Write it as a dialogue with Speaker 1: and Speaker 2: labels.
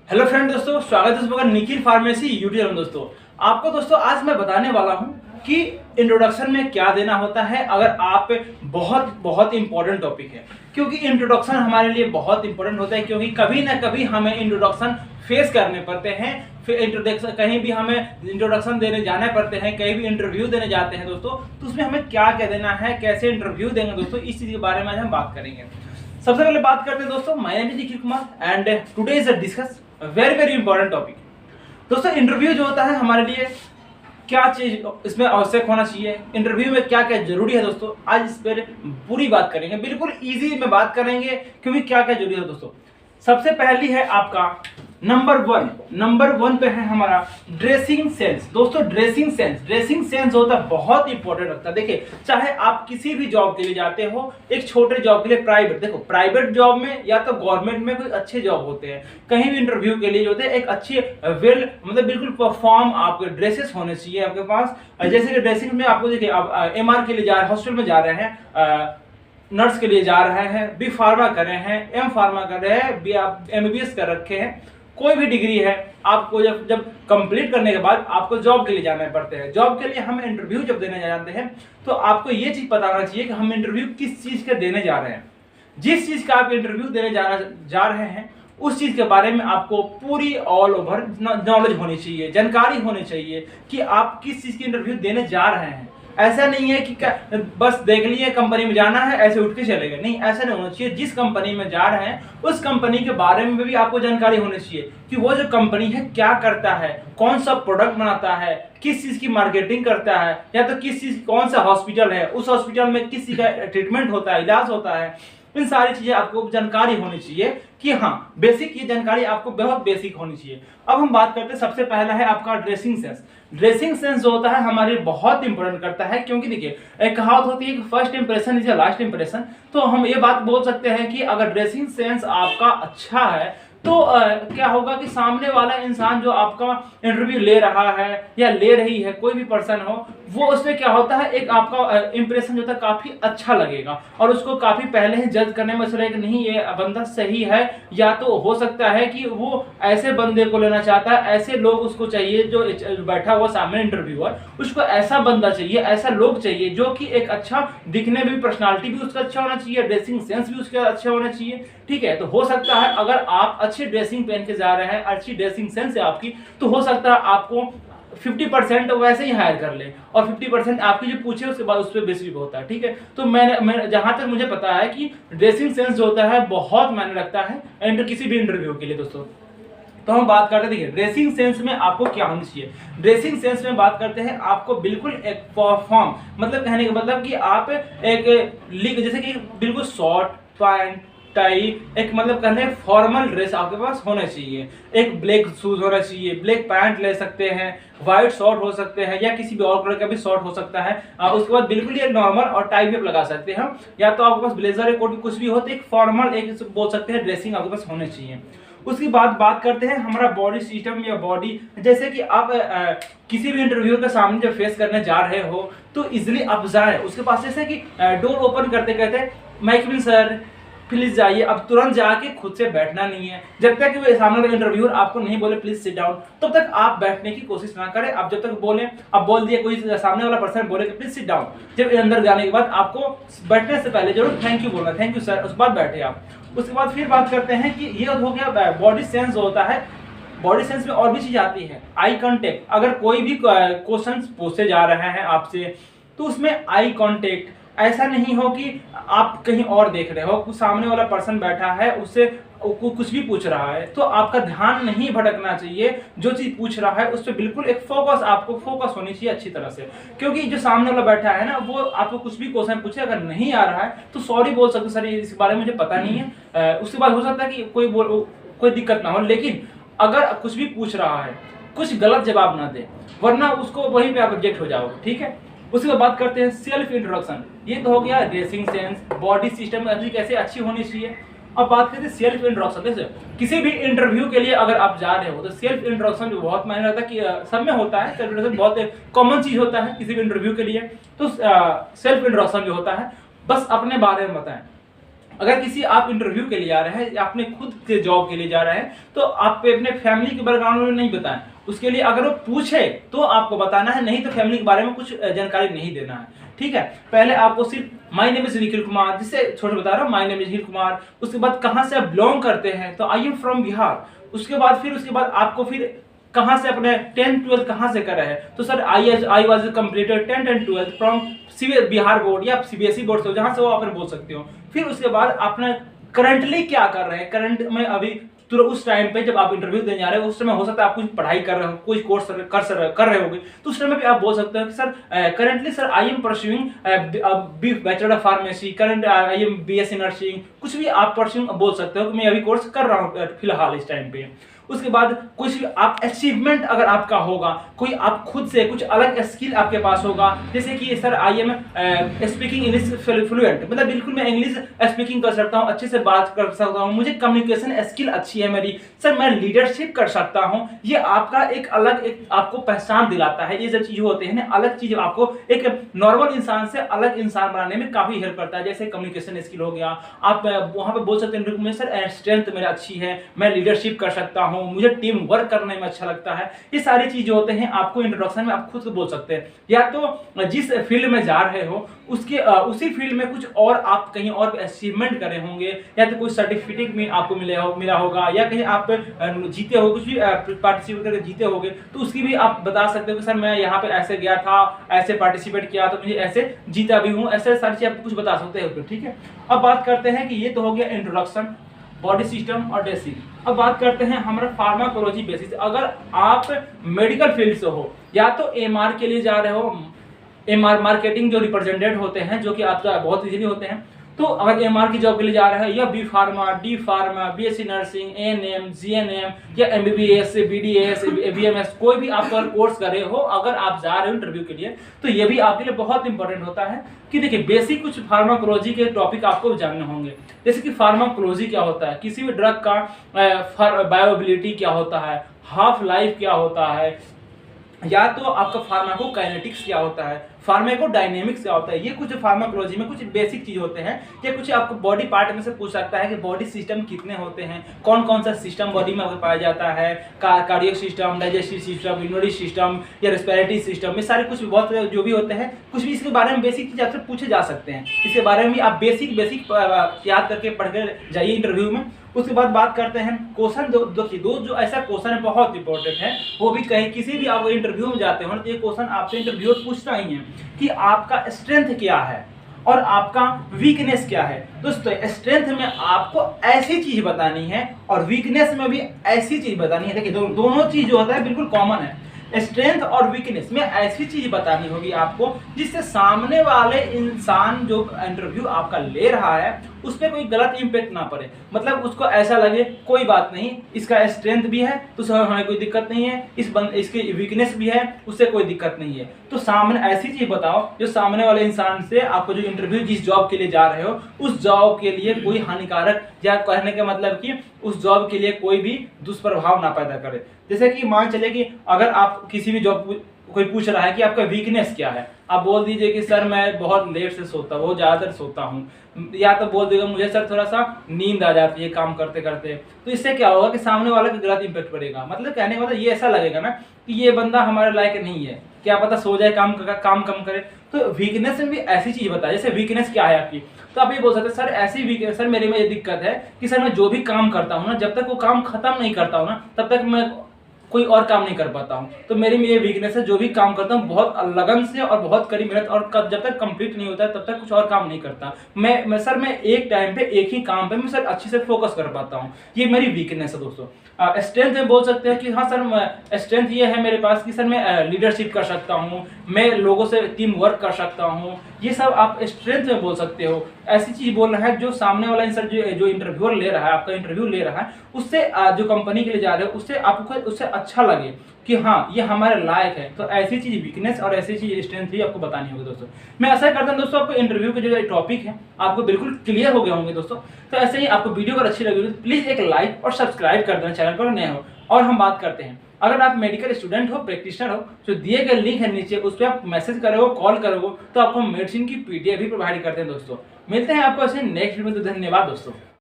Speaker 1: Hello friend दोस्तों, स्वागत है दोस्तों निखिल फार्मेसी यूट्यूब चैनल। दोस्तों आपको दोस्तों आज मैं बताने वाला हूं कि इंट्रोडक्शन में क्या देना होता है। अगर आप बहुत बहुत इंपॉर्टेंट टॉपिक है, क्योंकि इंट्रोडक्शन हमारे लिए बहुत इंपॉर्टेंट होता है, क्योंकि कभी ना कभी हमें इंट्रोडक्शन फेस करने पड़ते हैं। फिर इंट्रोडक्शन कहीं भी हमें इंट्रोडक्शन देने जाने पड़ते हैं, कहीं भी इंटरव्यू देने जाते हैं दोस्तों, तो उसमें हमें क्या क्या देना है, कैसे इंटरव्यू देंगे दोस्तों, इस चीज के बारे में आज हम बात करेंगे। सबसे पहले बात करते हैं दोस्तों, my name is Nikhil Kumar and today is a discuss very very important topic. दोस्तों इंटरव्यू जो होता है हमारे लिए क्या चीज इसमें आवश्यक होना चाहिए, इंटरव्यू में क्या क्या जरूरी है दोस्तों, आज इस पर पूरी बात करेंगे। बिल्कुल इजी में बात करेंगे क्योंकि क्या क्या जरूरी है दोस्तों। सबसे पहली है आपका नंबर वन पे है हमारा ड्रेसिंग सेंस। दोस्तों ड्रेसिंग सेंस होता है बहुत इंपॉर्टेंट रखता है। देखिए चाहे आप किसी भी जॉब के लिए जाते हो, एक छोटे जॉब के लिए प्राइवेट, देखो प्राइवेट जॉब में या तो गवर्नमेंट में कोई अच्छे जॉब होते हैं, कहीं भी इंटरव्यू के लिए होते हैं, एक अच्छी वेल मतलब बिल्कुल परफॉर्म आपके ड्रेसेस होने चाहिए आपके पास। जैसे कि ड्रेसिंग में आपको देखिए आप एमआर के लिए जा रहे हैं, हॉस्पिटल में जा रहे हैं, नर्स के लिए जा रहे हैं, बी फार्मा कर रहे हैं, एम फार्मा कर रहे हैं, बी आप एमबीबीएस कर रखे हैं, कोई भी डिग्री है, आपको जब कंप्लीट करने के बाद आपको जॉब के लिए जाना पड़ते हैं। जॉब के लिए हम इंटरव्यू जब देने जाते हैं तो आपको ये चीज पता होना चाहिए कि हम इंटरव्यू किस चीज के देने जा रहे हैं। जिस चीज का आप इंटरव्यू देने जा रहे हैं उस चीज के बारे में आपको पूरी ऑल ओवर नॉलेज होनी चाहिए, जानकारी होनी चाहिए कि आप किस चीज की इंटरव्यू देने जा रहे हैं। ऐसा नहीं है कि बस देख लिए कंपनी में जाना है ऐसे उठ के चले गए, नहीं, ऐसा नहीं होना चाहिए। जिस कंपनी में जा रहे हैं उस कंपनी के बारे में भी आपको जानकारी होनी चाहिए कि वो जो कंपनी है क्या करता है, कौन सा प्रोडक्ट बनाता है, किस चीज की मार्केटिंग करता है, या तो किस चीज कौन सा हॉस्पिटल है, उस हॉस्पिटल में किस चीज का ट्रीटमेंट होता है, इलाज होता है। इन सारी चीजें आपको जानकारी होनी चाहिए कि हाँ बेसिक, ये जानकारी आपको बहुत बेसिक होनी चाहिए। अब हम बात करते हैं, सबसे पहला है आपका ड्रेसिंग सेंस। ड्रेसिंग सेंस जो होता है हमारे बहुत इंपॉर्टेंट करता है, क्योंकि देखिए एक कहावत होती है कि first impression is last impression. तो हम ये बात बोल सकते हैं कि अगर ड्रेसिंग सेंस आपका अच्छा है तो क्या होगा कि सामने वाला इंसान जो आपका इंटरव्यू ले रहा है या ले रही है, कोई भी पर्सन हो, वो उसमें क्या होता है एक आपका इंप्रेशन जो होता है काफी अच्छा लगेगा और उसको काफी पहले ही जज करने में चलेगा कि नहीं ये बंदा सही है। या तो हो सकता है कि वो ऐसे बंदे को लेना चाहता है, ऐसे लोग उसको चाहिए, जो बैठा हुआ सामने इंटरव्यूअर उसको ऐसा बंदा चाहिए, ऐसा लोग चाहिए जो कि एक अच्छा दिखने में भी, पर्सनालिटी भी उसका अच्छा होना चाहिए, ड्रेसिंग सेंस भी उसका अच्छा होना चाहिए। ठीक है, तो हो सकता है अगर आप अच्छी ड्रेसिंग पहन के जा रहे हैं, अच्छी ड्रेसिंग सेंस है आपकी, तो हो सकता है आपको 50% वैसे ही हायर कर ले और 50% आपकी जो पूछे उसके बाद उस पर बेस भी होता है। ठीक है, तो मैं जहां तक मुझे पता है कि ड्रेसिंग सेंस जो होता है बहुत मायने रखता है किसी भी इंटरव्यू के लिए दोस्तों। तो हम बात करते हैं, देखिए ड्रेसिंग सेंस में आपको क्या होना चाहिए। ड्रेसिंग सेंस में बात करते हैं, आपको बिल्कुल एक परफॉर्म, मतलब कहने का मतलब कि आप एक जैसे कि बिल्कुल शॉर्ट पैंट टाई, एक मतलब कहने फॉर्मल ड्रेस आपके पास होना चाहिए। एक ब्लैक शूज होना चाहिए, ब्लैक पैंट ले सकते हैं, व्हाइट शॉर्ट हो सकते हैं, या किसी भी और कलर का भी शॉर्ट हो सकता है। उसके बाद बिल्कुल ये नॉर्मल और टाई भी आप लगा सकते हैं, या तो आपके पास ब्लेजर या कोट कुछ भी हो, तो एक फॉर्मल एक बोल सकते हैं ड्रेसिंग आपके पास होनी चाहिए। उसकी बात करते हैं हमारा बॉडी सिस्टम या बॉडी, जैसे कि आप किसी भी इंटरव्यू के सामने जब फेस करने जा रहे हो तो इजिली आप जाए उसके पास, जैसे कि डोर ओपन करते कहते माइकविन सर प्लीज जाइए, अब तुरंत जाके खुद से बैठना नहीं है। जब तक वो सामने वाला इंटरव्यूअर आपको नहीं बोले प्लीज सिट डाउन, तब तक आप बैठने की कोशिश ना करें। आप जब तक बोले, अब बोल दिए, कोई सामने वाला पर्सन बोले कि प्लीज सिट डाउन, जब अंदर जाने के बाद आपको बैठने से पहले जरूर थैंक यू बोलना, थैंक यू सर, उसके बाद बैठे आप। उसके बाद फिर बात करते हैं कि ये हो गया बॉडी सेंस होता है। बॉडी सेंस में और भी चीज आती है, आई कांटेक्ट। अगर कोई भी क्वेश्चन पूछे जा रहे हैं आपसे तो उसमें आई कांटेक्ट, ऐसा नहीं हो कि आप कहीं और देख रहे हो, सामने वाला पर्सन बैठा है उससे कुछ भी पूछ रहा है, तो आपका ध्यान नहीं भटकना चाहिए। जो चीज पूछ रहा है उस पर बिल्कुल एक फोकस, आपको फोकस होनी चाहिए अच्छी तरह से, क्योंकि जो सामने वाला बैठा है ना, वो आपको कुछ भी क्वेश्चन पूछे, अगर नहीं आ रहा है तो सॉरी बोल सकते सर इस बारे में मुझे पता नहीं है। उसके बाद हो सकता है कि कोई दिक्कत ना हो, लेकिन अगर कुछ भी पूछ रहा है कुछ गलत जवाब ना दे, वरना उसको वहीं पे आप रिजेक्ट हो जाओगे। ठीक है, उसके बाद बात करते हैं सेल्फ इंट्रोडक्शन। ये तो हो गया ड्रेसिंग सेंस, बॉडी सिस्टम कैसे अच्छी होनी चाहिए। अब बात करते हैं सेल्फ इंट्रोडक्शन। जैसे किसी भी इंटरव्यू के लिए अगर आप जा रहे हो तो सेल्फ इंट्रोडक्शन जो बहुत मायने रखता है कि सब में होता है, सेल्फ इंट्रोडक्शन बहुत कॉमन चीज होता है किसी भी इंटरव्यू के लिए। तो सेल्फ इंट्रोडक्शन जो होता है बस अपने बारे में बताएं, अगर किसी आप इंटरव्यू के लिए जा रहे हैं या अपने खुद के जॉब के लिए जा रहे हैं तो आप अपने फैमिली के बैकग्राउंड में नहीं बताएं। उसके लिए अगर वो पूछे तो आपको बताना है, नहीं तो फैमिली के बारे में कुछ जानकारी नहीं देना है। ठीक है, पहले आपको सिर्फ my name is Nikhil Kumar, जिससे छोटे बता रहा हूँ, my name is Nikhil Kumar. उसके बाद कहाँ से आप बिलोंग करते हैं, तो आई एम फ्रॉम बिहार। उसके बाद आपको फिर कहाँ से अपने 10th 12th कहाँ से कर रहे हैं, तो sir I was completed 10th and 12th from Bihar board या सीबीएसई बोर्ड से, जहाँ से वो आप बोल सकते हो। फिर उसके बाद आपने करंटली क्या कर रहे हैं, करंट में अभी तो उस टाइम पे जब आप इंटरव्यू देने जा रहे हो उस समय हो सकता है आप कुछ पढ़ाई कर रहे हो, कोई कोर्स कर रहे होगे, तो उस समय भी आप बोल सकते हो कि sir currently sir I am pursuing bachelor of pharmacy, current I am BSc nursing, कुछ भी आप परस्यूइंग बोल सकते हो कि मैं अभी कोर्स कर रहा हूँ फिलहाल इस टाइम पे। उसके बाद कुछ भी आप अचीवमेंट अगर आपका होगा, कोई आप खुद से कुछ अलग स्किल आपके पास होगा, जैसे कि sir I am speaking English fluent, मतलब बिल्कुल मैं इंग्लिश स्पीकिंग कर सकता हूँ, अच्छे से बात कर सकता हूँ, मुझे कम्युनिकेशन स्किल अच्छी है मेरी, सर मैं लीडरशिप कर सकता हूँ। ये आपका एक आपको पहचान दिलाता है। ये जब चीज होते हैं ना, अलग चीज आपको एक नॉर्मल इंसान से अलग इंसान बनाने में काफी हेल्प करता है। जैसे कम्युनिकेशन स्किल हो गया, आप वहां पे बोल सकते हैं सर स्ट्रेंथ मेरी अच्छी है, मैं लीडरशिप कर सकता हूँ, मुझे टीम वर्क करने में अच्छा लगता है। ये सारी चीजें होते हैं आपको इंट्रोडक्शन में आप खुद को बोल सकते हैं। या तो जिस फील्ड में जा रहे हो उसके उसी फील्ड में कुछ और आप कहीं और अचीवमेंट करे होंगे, या तो कोई सर्टिफिकेट में आपको मिला होगा, या कहीं आप जीते हो, कुछ भी पार्टिसिपेट करके जीते होगे, तो उसकी भी आप बता सकते हो कि सर मैं यहाँ पे ऐसे गया था, ऐसे पार्टिसिपेट किया तो मुझे ऐसे जीता भी हूँ, ऐसे सारी चीजें आप कुछ बता सकते हो। ठीक है, अब बात करते हैं कि ये तो हो गया इंट्रोडक्शन, बॉडी सिस्टम और बेसिक। अब बात करते हैं हमारा फार्माकोलॉजी बेसिस। अगर आप मेडिकल फील्ड से हो या तो एमआर के लिए जा रहे हो, एमआर मार्केटिंग जो रिप्रेजेंटेटिव होते हैं जो कि आपका बहुत इजीली होते हैं, तो अगर एमआर की जॉब के लिए जा रहे हैं, या B pharma, D pharma, BSc nursing, ANM, GNM या एमबीबीएस, बीडीएस, बीएमएस, कोई भी आप अगर कोर्स कर रहे हो, अगर आप जा रहे हो इंटरव्यू के लिए, तो ये भी आपके लिए बहुत इंपॉर्टेंट होता है कि देखिए बेसिक कुछ फार्माकोलॉजी के टॉपिक आपको जानने होंगे। जैसे कि फार्माकोलॉजी क्या होता है, किसी भी ड्रग का बायोबिलिटी क्या होता है, हाफ लाइफ क्या होता है, या तो आपका फार्माकोकाइनेटिक्स क्या होता है, फार्माकोडायनेमिक्स क्या होता है। ये कुछ फार्माकोलॉजी में कुछ बेसिक चीज होते हैं। या कुछ आपको बॉडी पार्ट में से पूछ सकता है कि बॉडी सिस्टम कितने होते हैं, कौन कौन सा सिस्टम बॉडी में पाया जाता है, cardiac system, digestive system, immunary system या रेस्पिरेटरी सिस्टम, ये सारे कुछ बहुत जो भी होते हैं, कुछ भी इसके बारे में बेसिक चीज आपसे पूछे जा सकते हैं। इसके बारे में भी आप बेसिक याद करके पढ़ कर जाइए इंटरव्यू में। उसके बाद बात करते हैं क्वेश्चन, दो जो ऐसा क्वेश्चन है बहुत इंपॉर्टेंट है, वो भी कहीं किसी भी आप इंटरव्यू में जाते हो तो ये क्वेश्चन आपसे इंटरव्यूअर पूछता ही है कि आपका स्ट्रेंथ क्या है और आपका वीकनेस क्या है। दोस्तों स्ट्रेंथ में आपको ऐसी चीज बतानी है और वीकनेस में भी ऐसी चीज बतानी है। देखिए दोनों चीज जो होता है बिल्कुल कॉमन है। स्ट्रेंथ और वीकनेस में ऐसी चीज बतानी होगी आपको जिससे सामने वाले इंसान जो इंटरव्यू आपका ले रहा है उस पर कोई गलत इंपैक्ट ना पड़े, मतलब उसको ऐसा लगे कोई बात नहीं, इसका स्ट्रेंथ भी है तो हमें कोई दिक्कत नहीं है, इसकी वीकनेस भी है उससे कोई दिक्कत नहीं है। तो सामने ऐसी चीज बताओ जो सामने वाले इंसान से आपको जो इंटरव्यू जिस जॉब के लिए जा रहे हो उस जॉब के लिए कोई हानिकारक, या कहने का मतलब कि उस जॉब के लिए कोई भी दुष्प्रभाव ना पैदा करे। जैसे कि मान चले कि अगर आप किसी भी जॉब कोई पूछ रहा है कि आपका वीकनेस क्या है, आप बोल दीजिए कि सर मैं बहुत लेट से सोता हूँ, बहुत ज़्यादातर सोता हूँ, या तो बोल देगा मुझे सर थोड़ा सा नींद आ जाती है काम करते करते। तो इससे क्या होगा कि सामने वाला का गलत इंपैक्ट पड़ेगा, मतलब कहने का मतलब ये ऐसा लगेगा ना कि ये बंदा हमारे लायक नहीं है, क्या पता सो जाए, काम कम करे। तो वीकनेस में भी ऐसी चीज बताए, जैसे वीकनेस क्या है आपकी, तो आप ये बोल सकते हैं सर ऐसी वीकनेस, सर मेरे में ये दिक्कत है कि सर मैं जो भी काम करता हूँ ना, जब तक वो काम खत्म नहीं करता हूँ ना तब तक मैं कोई और काम नहीं कर पाता हूँ। तो मेरी में ये वीकनेस है, जो भी काम करता हूँ बहुत लगन से और बहुत कड़ी मेहनत, और जब तक कंप्लीट नहीं होता है तब तक कुछ और काम नहीं करता मैं एक टाइम पे एक ही काम पे मैं सर अच्छे से फोकस कर पाता हूँ, ये मेरी वीकनेस है दोस्तों। स्ट्रेंथ में बोल सकते हैं कि हाँ सर स्ट्रेंथ ये है मेरे पास कि सर मैं लीडरशिप कर सकता हूँ, मैं लोगों से टीम वर्क कर सकता हूँ, ये सब आप स्ट्रेंथ में बोल सकते हो। ऐसी चीज बोलना है जो सामने वाला इंसान जो इंटरव्यूअर ले रहा है, आपका इंटरव्यू ले रहा है, उससे जो कंपनी के लिए जा रहे हो उससे आपको उससे अच्छा लगे कि हाँ ये हमारे लायक है। तो ऐसी चीज वीकनेस और ऐसी चीज स्ट्रेंथ भी आपको बतानी होगी दोस्तों। मैं ऐसा करता हूँ दोस्तों, आपको इंटरव्यू के जो टॉपिक है आपको बिल्कुल क्लियर हो गए होंगे दोस्तों। तो ऐसे ही आपको वीडियो अगर अच्छी लगी तो प्लीज एक लाइक और सब्सक्राइब कर देना चैनल पर नए हो। और हम बात करते हैं, अगर आप मेडिकल स्टूडेंट हो, प्रैक्टिशनर हो, जो दिए गए लिंक है नीचे उस पर आप मैसेज करोगे, कॉल करोगे तो आपको मेडिसिन की पीडीएफ भी प्रोवाइड करते हैं दोस्तों। मिलते हैं आपको ऐसे नेक्स्ट वीडियो में। तो धन्यवाद दोस्तों।